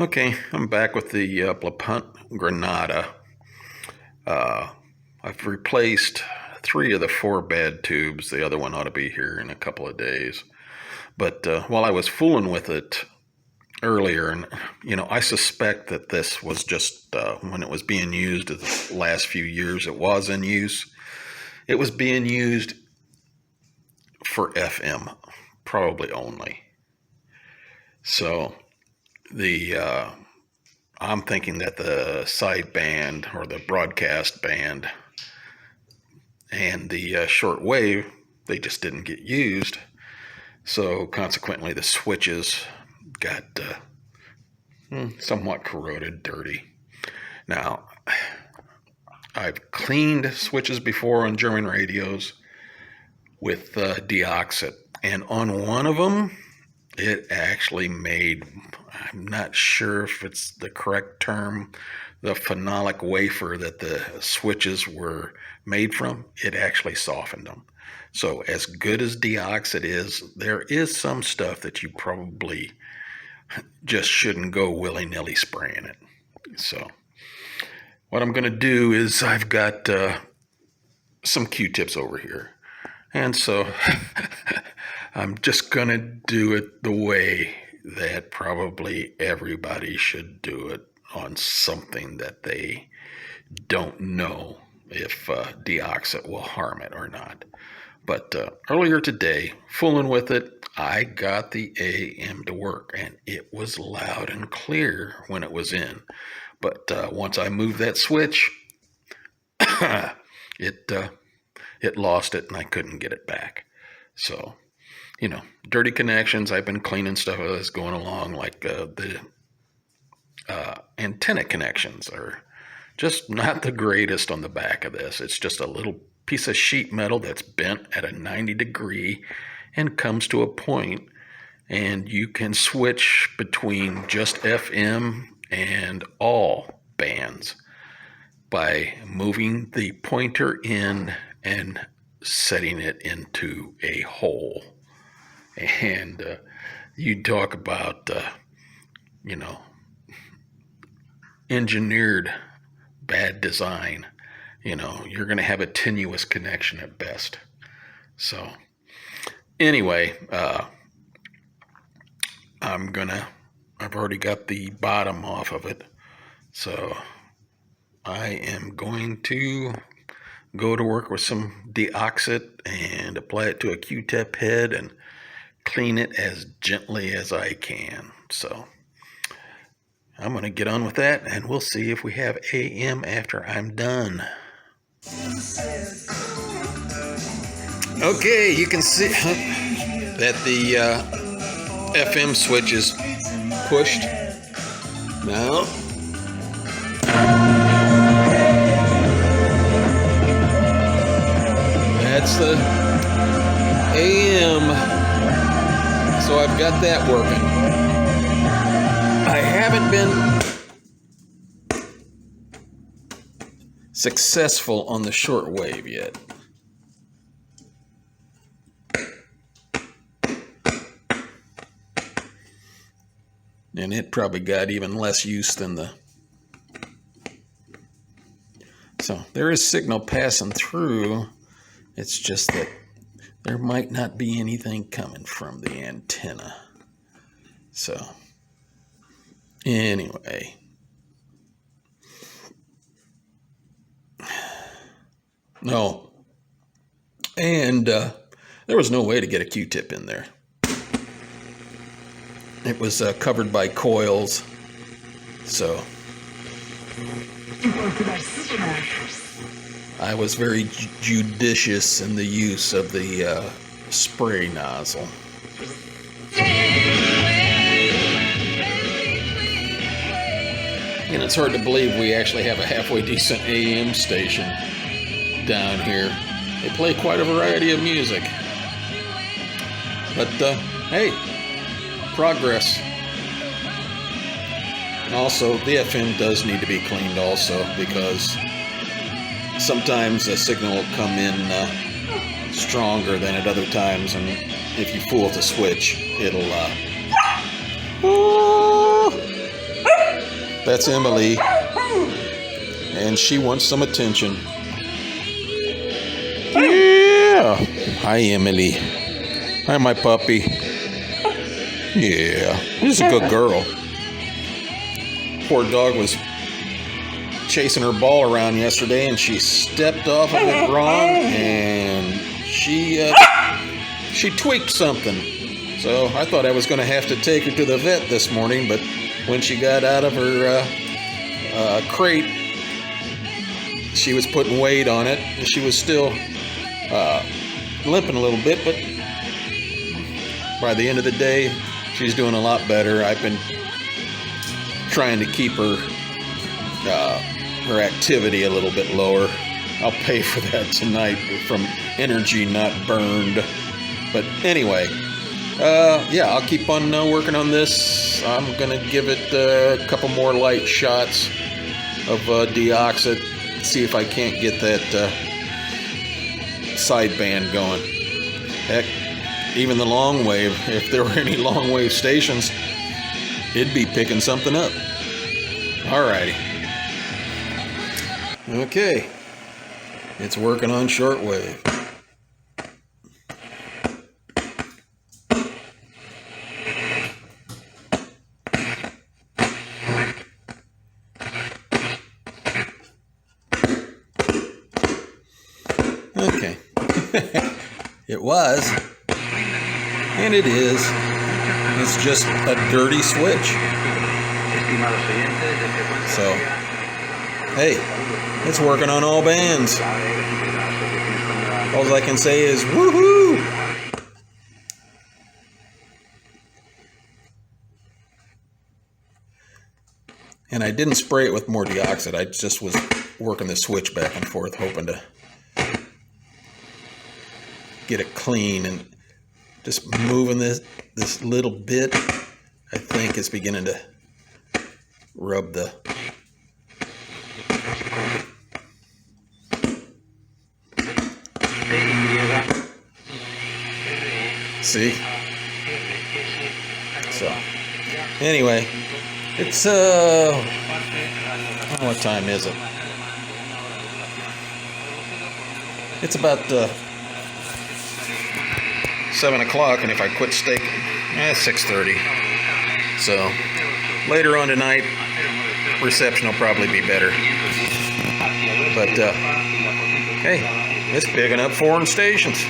Okay, I'm back with the Blaupunkt Granada. I've replaced 3 of the 4 bad tubes. The other one ought to be here in a couple of days. But while I was fooling with it earlier, and I suspect that this was just when it was being used the last few years, it was in use. It was being used for FM, probably only. So the I'm thinking that the sideband or the broadcast band and the short wave, they just didn't get used. So consequently, the switches got somewhat corroded, dirty. Now, I've cleaned switches before on German radios with deoxit, and on one of them, it actually made, I'm not sure if it's the correct term, the phenolic wafer that the switches were made from, it actually softened them. So as good as deoxit is, there is some stuff that you probably just shouldn't go willy-nilly spraying it. So what I'm going to do is I've got some Q-tips over here. And so I'm just going to do it the way that probably everybody should do it on something that they don't know if deoxit will harm it or not. But earlier today, fooling with it, I got the AM to work, and it was loud and clear when it was in. But once I moved that switch, it lost it, and I couldn't get it back. So, dirty connections. I've been cleaning stuff as going along, like the antenna connections are just not the greatest on the back of this. It's just a little piece of sheet metal that's bent at a 90 degree and comes to a point, and you can switch between just FM and all bands by moving the pointer in and setting it into a hole. And you talk about, engineered bad design. You're going to have a tenuous connection at best. So anyway, I've already got the bottom off of it. So I am going to go to work with some deoxit and apply it to a Q-tip head and clean it as gently as I can. So I'm going to get on with that, and we'll see if we have AM after I'm done. Okay, you can see that the FM switch is pushed. Now, that's the AM. So I've got that working. I haven't been successful on the short wave yet. And it probably got even less use than the... So there is signal passing through. It's just that there might not be anything coming from the antenna. So anyway, no, and there was no way to get a Q-tip in there. It was covered by coils, so I was very judicious in the use of the spray nozzle. And it's hard to believe we actually have a halfway decent AM station down here. They play quite a variety of music. But, hey, progress. And also, the FM does need to be cleaned also, because sometimes a signal will come in stronger than at other times, and if you fool with the switch, it'll That's Emily, and she wants some attention. Yeah. Hi, Emily. Hi, my puppy. Yeah, she's a good girl. Poor dog was chasing her ball around yesterday, and she stepped off of it wrong, and she tweaked something. So I thought I was going to have to take her to the vet this morning, but when she got out of her crate, she was putting weight on it. She was still limping a little bit, but by the end of the day, she's doing a lot better. I've been trying to keep her activity a little bit lower. I'll pay for that tonight from energy not burned. But anyway, yeah, I'll keep on working on this. I'm going to give it a couple more light shots of deoxit, see if I can't get that sideband going. Heck, even the long wave, if there were any long wave stations, it'd be picking something up. Alrighty. Okay. It's working on shortwave. Okay. It was, and it is. It's just a dirty switch. So, hey, it's working on all bands. All I can say is woohoo! And I didn't spray it with more deoxit. I just was working the switch back and forth, hoping to get it clean, and just moving this little bit, I think it's beginning to rub the see. So anyway, it's what time is it? It's about 7 o'clock, and if I quit staking, 6:30. So later on tonight, reception will probably be better. But hey, it's picking up foreign stations.